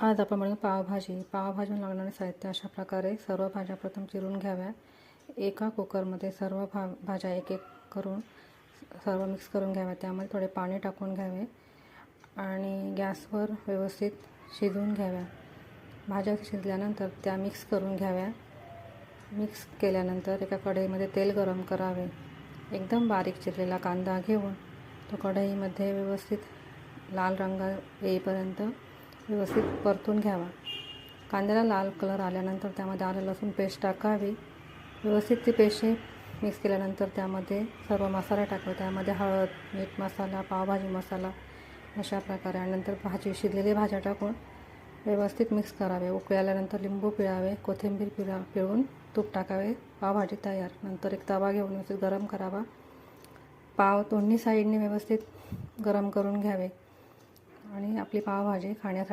आज आपण बनवू पावभाजी. पावभाजीला लागणारे साहित्य अशा प्रकारे सर्व भाज्या प्रथम चिरून घ्याव्या. एका कुकरमध्ये सर्व भाज्या एक एक करून सर्व मिक्स करून घ्याव्या. त्यामध्ये थोडे पाणी टाकून घ्यावे आणि गॅसवर व्यवस्थित शिजवून घ्याव्या. भाज्या शिजल्यानंतर त्या मिक्स करून घ्याव्या. मिक्स केल्यानंतर एका कढईमध्ये तेल गरम करावे. एकदम बारीक चिरलेला कांदा घेऊन तो कढईमध्ये व्यवस्थित लाल रंग येईपर्यंत व्यवस्थित परतून घ्यावा. कांद्याला लाल कलर आल्यानंतर त्यामध्ये आलं लसूण पेस्ट टाकावी. व्यवस्थित ती पेस्ट मिक्स केल्यानंतर त्यामध्ये सर्व मसाले टाकावे. त्यामध्ये हळद, मीठ मसाला, पावभाजी मसाला अशा प्रकारे आणि नंतर शिजलेली भाज्या टाकून व्यवस्थित मिक्स करावे. उकळी आल्यानंतर लिंबू पिळावे, कोथिंबीर पिळून तूप टाकावे. पावभाजी तयार. नंतर एक तवा घेऊन व्यवस्थित गरम करावा. पाव दोन्ही साईडने व्यवस्थित गरम करून घ्यावे आणि आपली पावभाजी खाण्यासाठी